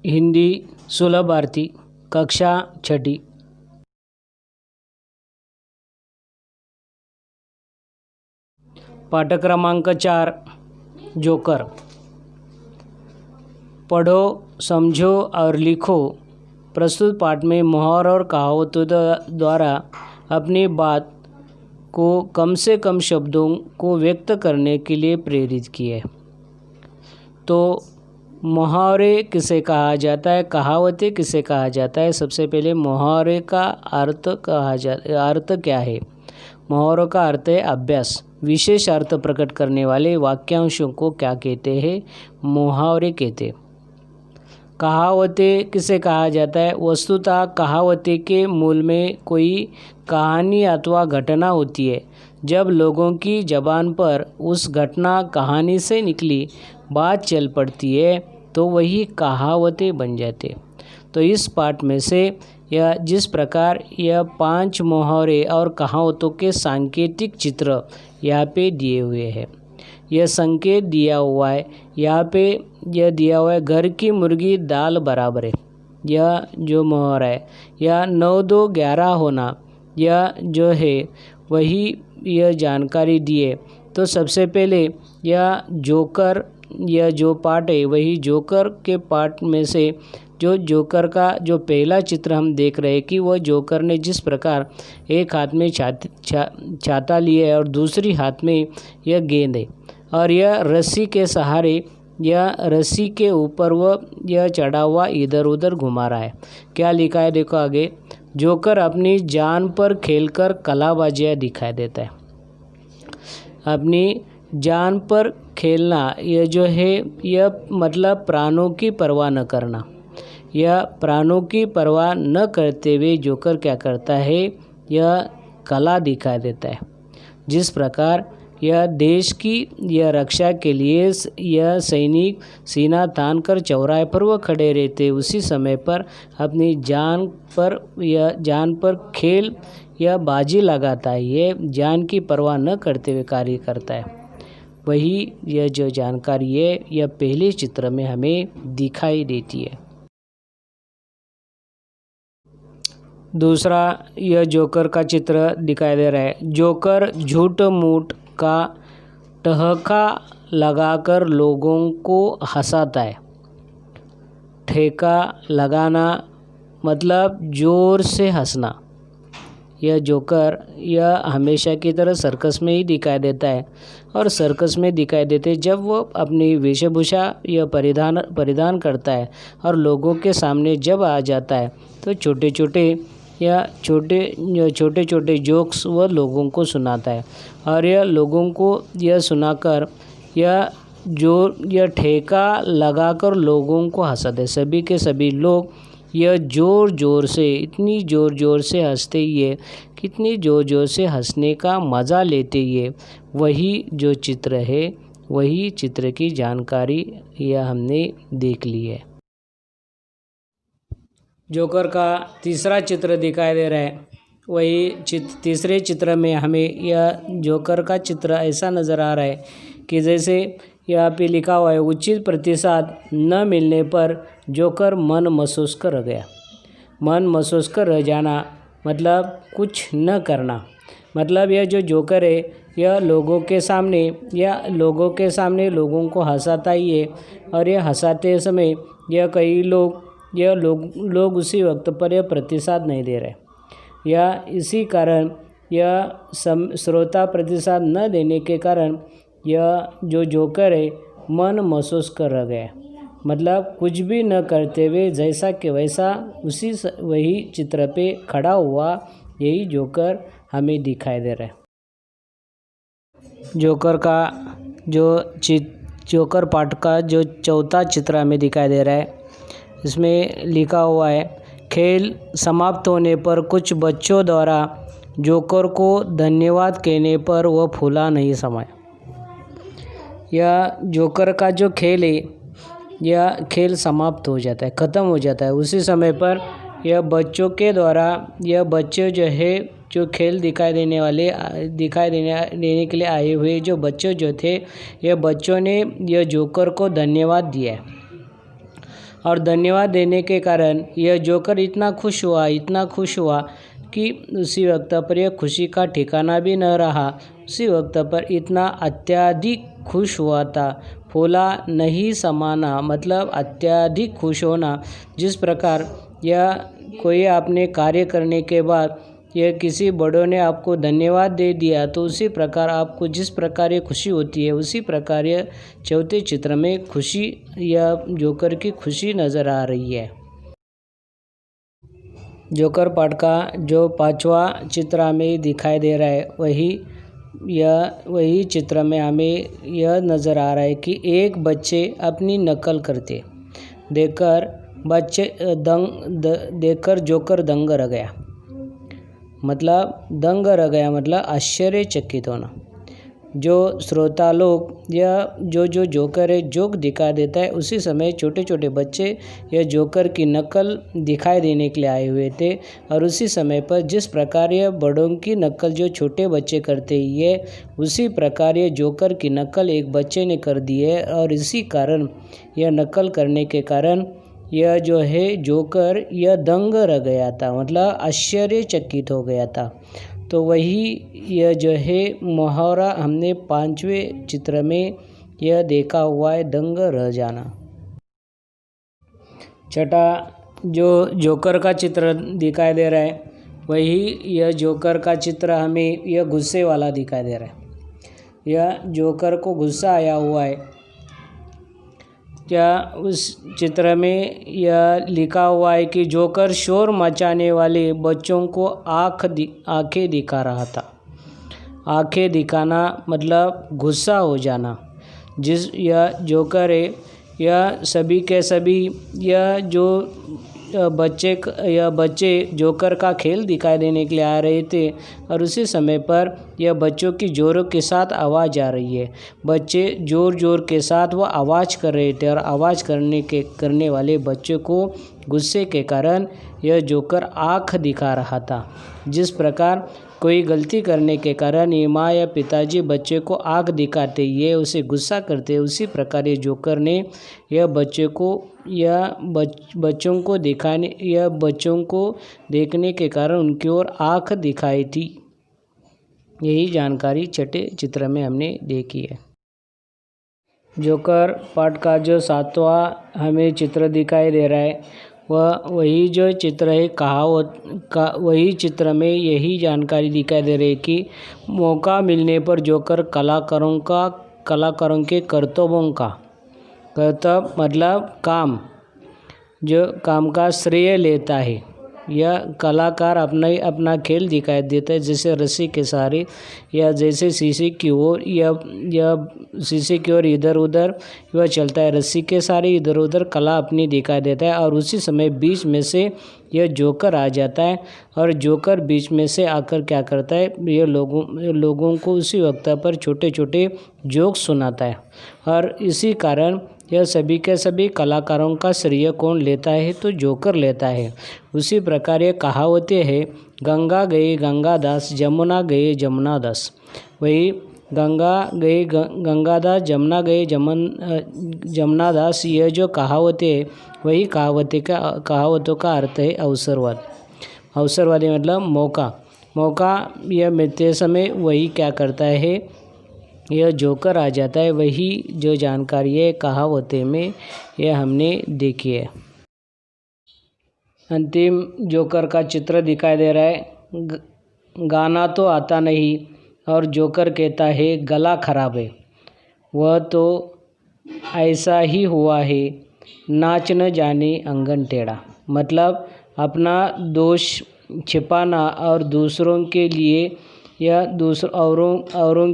हिंदी सुलभ आरती कक्षा छठी। पाठ क्रमांक 4 जोकर। पढ़ो, समझो और लिखो। प्रस्तुत पाठ में मुहावरों और कहावतों द्वारा अपनी बात को कम से कम शब्दों को व्यक्त करने के लिए प्रेरित किए। तो मुहावरे किसे कहा जाता है, कहावतें किसे कहा जाता है? सबसे पहले मुहावरे का अर्थ अर्थ क्या है? मुहावरों का अर्थ है अभ्यास। विशेष अर्थ प्रकट करने वाले वाक्यांशों को क्या कहते हैं? मुहावरे कहते हैं। कहावतें किसे कहा जाता है? वस्तुतः कहावतें के मूल में कोई कहानी अथवा घटना होती है। जब लोगों की जबान पर उस घटना कहानी से निकली बात चल पड़ती है तो वही कहावतें बन जाते। तो इस पाठ में से यह जिस प्रकार यह 5 मुहावरे और कहावतों के सांकेतिक चित्र यहाँ पे दिए हुए हैं। यह संकेत दिया हुआ है, यहाँ पे यह दिया हुआ है घर की मुर्गी दाल बराबर है। यह जो मुहावरा है यह 9 2 11 होना, यह जो है वही यह जानकारी दिए। तो सबसे पहले यह जोकर, यह जो पाठ है वही जोकर के पाठ में से जो जोकर का जो पहला चित्र हम देख रहे हैं कि वह जोकर ने जिस प्रकार एक हाथ में छाता लिए और दूसरी हाथ में यह गेंद है और यह रस्सी के सहारे यह रस्सी के ऊपर वह यह चढ़ा हुआ इधर उधर घुमा रहा है। क्या लिखा है देखो आगे, जोकर अपनी जान पर खेलकर कलाबाजियाँ दिखाई देता है। अपनी जान पर खेलना यह जो है यह मतलब प्राणों की परवाह न करना। यह प्राणों की परवाह न करते हुए जोकर क्या करता है, यह कला दिखा देता है। जिस प्रकार यह देश की यह रक्षा के लिए यह सैनिक सीना तान कर चौराहे पर वह खड़े रहते, उसी समय पर अपनी जान पर खेल यह बाजी लगाता है। यह जान की परवाह न करते हुए कार्य करता है। वही यह जो जानकारी है यह पहले चित्र में हमें दिखाई देती है। दूसरा यह जोकर का चित्र दिखाई दे रहा है। जोकर झूठ मूठ का ठहाका लगाकर लोगों को हंसाता है। ठेका लगाना मतलब जोर से हंसना। यह जोकर यह हमेशा की तरह सर्कस में ही दिखाई देता है और सर्कस में दिखाई देते जब वो अपनी वेशभूषा यह परिधान करता है और लोगों के सामने जब आ जाता है तो छोटे छोटे जोक्स वह लोगों को सुनाता है और यह लोगों को यह सुनाकर यह ठेका लगाकर लोगों को हंसाते हैं। सभी के सभी लोग यह ज़ोर से इतनी ज़ोर से हंसते ही है, कितनी ज़ोर से हंसने का मज़ा लेते ही। वही जो चित्र है वही चित्र की जानकारी यह हमने देख ली है। जोकर का तीसरा चित्र दिखाई दे रहा है। वही तीसरे चित्र में हमें यह जोकर का चित्र ऐसा नज़र आ रहा है कि जैसे यहाँ पे लिखा हुआ है, उचित प्रतिसाद न मिलने पर जोकर मन महसूस कर रह गया। मन महसूस कर रह जाना मतलब कुछ न करना। मतलब यह जो जोकर है यह लोगों के सामने लोगों को हंसाता ही है और यह हंसाते समय यह कई लोग उसी वक्त पर यह प्रतिसाद नहीं दे रहे। या इसी कारण यह श्रोता प्रतिसाद न देने के कारण यह जो जोकर है मन महसूस कर रह गया। मतलब कुछ भी न करते हुए जैसा कि वैसा वही चित्र पे खड़ा हुआ यही जोकर हमें दिखाई दे रहा है। जोकर पाठ का जो चौथा चित्र हमें दिखाई दे रहा है, इसमें लिखा हुआ है, खेल समाप्त होने पर कुछ बच्चों द्वारा जोकर को धन्यवाद कहने पर वह फूला नहीं समाया। यह जोकर का जो खेल है यह खेल समाप्त हो जाता है, ख़त्म हो जाता है। उसी समय पर यह बच्चों के द्वारा यह बच्चे जो है जो खेल दिखाई देने के लिए आए हुए जो बच्चे जो थे यह बच्चों ने यह जोकर को धन्यवाद दिया और धन्यवाद देने के कारण यह जोकर इतना खुश हुआ कि उसी वक्त पर यह खुशी का ठिकाना भी न रहा। उसी वक्त पर इतना अत्यधिक खुश हुआ था, फूला नहीं समाना, मतलब अत्यधिक खुश होना। जिस प्रकार यह कोई आपने कार्य करने के बाद यह किसी बड़ों ने आपको धन्यवाद दे दिया, तो उसी प्रकार आपको जिस प्रकार ये खुशी होती है, उसी प्रकार यह चौथे चित्र में खुशी या जोकर की खुशी नज़र आ रही है। जोकर पाठ का जो 5वां चित्र हमें दिखाई दे रहा है, वही चित्र में हमें यह नज़र आ रहा है कि एक बच्चे अपनी नकल करते देखकर जोकर दंग रह गया। मतलब आश्चर्यचकित होना। जो श्रोता लोग यह जो जोकर है जोक दिखा देता है, उसी समय छोटे छोटे बच्चे यह जोकर की नकल दिखाई देने के लिए आए हुए थे। और उसी समय पर जिस प्रकार यह बड़ों की नकल जो छोटे बच्चे करते ये, उसी प्रकार यह जोकर की नकल एक बच्चे ने कर दी है। और इसी कारण यह नकल करने के कारण यह जो है जोकर यह दंग रह गया था, मतलब आश्चर्यचकित हो गया था। तो वही यह जो है मुहावरा हमने 5वें चित्र में यह देखा हुआ है, दंग रह जाना। छठा जो जोकर का चित्र दिखाई दे रहा है, वही यह जोकर का चित्र हमें यह गुस्से वाला दिखाई दे रहा है। यह जोकर को गुस्सा आया हुआ है। क्या उस चित्र में यह लिखा हुआ है कि जोकर शोर मचाने वाले बच्चों को आंखें दिखा रहा था। आंखें दिखाना मतलब गुस्सा हो जाना। यह जोकर है, यह सभी के सभी यह बच्चे जोकर का खेल दिखाई देने के लिए आ रहे थे। और उसी समय पर यह बच्चों की ज़ोरों के साथ आवाज़ आ रही है। बच्चे ज़ोर के साथ वह आवाज़ कर रहे थे, और आवाज़ करने वाले बच्चों को गुस्से के कारण यह जोकर आँख दिखा रहा था। जिस प्रकार कोई गलती करने के कारण ये माँ या पिताजी बच्चे को आँख दिखाते, ये उसे गुस्सा करते, उसी प्रकार ये जोकर ने यह बच्चों को देखने के कारण उनकी ओर आँख दिखाई थी। यही जानकारी छठे चित्र में हमने देखी है। जोकर पाठ का जो 7वां हमें चित्र दिखाई दे रहा है, वही जो चित्र है वही चित्र में यही जानकारी दिखाई दे रही है कि मौका मिलने पर जोकर कलाकारों के कर्तव्यों का मतलब काम का श्रेय लेता है। यह कलाकार अपना खेल दिखाई देता है, जैसे रस्सी के सहारे या जैसे शीशे की ओर शीशे की ओर इधर उधर वह चलता है, रस्सी के सहारे इधर उधर कला अपनी दिखाई देता है। और उसी समय बीच में से यह जोकर आ जाता है, और जोकर बीच में से आकर क्या करता है, ये लोगों को उसी वक्त पर छोटे छोटे जोक सुनाता है। और इसी कारण यह सभी के सभी कलाकारों का श्रेय कौन लेता है, तो जोकर लेता है। उसी प्रकार ये कहावतें हैं, गंगा गए गंगादास, जमुना गए जमुनादास। वही गंगा गए गंगादास, जमुना गए जमुनादास, यह जो कहावतें है, वही कहावतों का अर्थ है अवसरवादी मतलब मौका यह मिलते समय वही क्या करता है, यह जोकर आ जाता है। वही जो जानकारी है कहावतें में यह हमने देखी है। अंतिम जोकर का चित्र दिखाई दे रहा है। गाना तो आता नहीं, और जोकर कहता है गला खराब है। वह तो ऐसा ही हुआ है, नाच न जाने अंगन टेढ़ा। मतलब अपना दोष छिपाना और दूसरों के लिए या औरों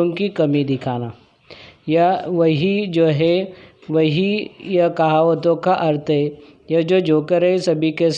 की कमी दिखाना, यह वही जो है वही यह कहावतों का अर्थ है। यह जो जोकर है सभी के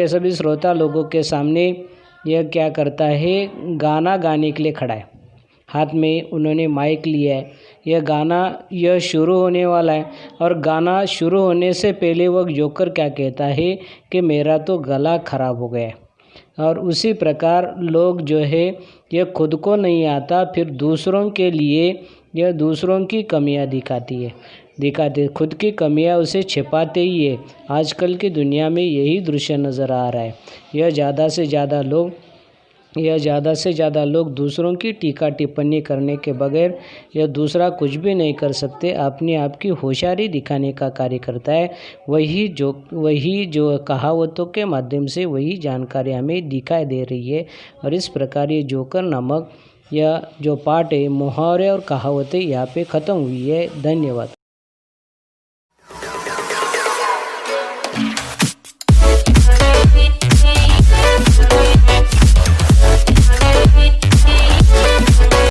सभी श्रोता लोगों के सामने यह क्या करता है, गाना गाने के लिए खड़ा है। हाथ में उन्होंने माइक लिया है, यह शुरू होने वाला है। और गाना शुरू होने से पहले वह जोकर क्या कहता है कि मेरा तो गला खराब हो गया है। और उसी प्रकार लोग जो है यह खुद को नहीं आता, फिर दूसरों के लिए यह दूसरों की कमियां दिखाती है। दिखाते, खुद की कमियां उसे छिपाते ही है। आजकल की दुनिया में यही दृश्य नज़र आ रहा है। यह ज़्यादा से ज़्यादा लोग दूसरों की टीका टिप्पणी करने के बगैर यह दूसरा कुछ भी नहीं कर सकते, अपने आप की होशियारी दिखाने का कार्य करता है। वही जो कहावतों के माध्यम से वही जानकारी हमें दिखाई दे रही है। और इस प्रकार ये जोकर नामक यह जो पाठ है, मुहावरे और कहावतें यहाँ पे ख़त्म हुई है। धन्यवाद।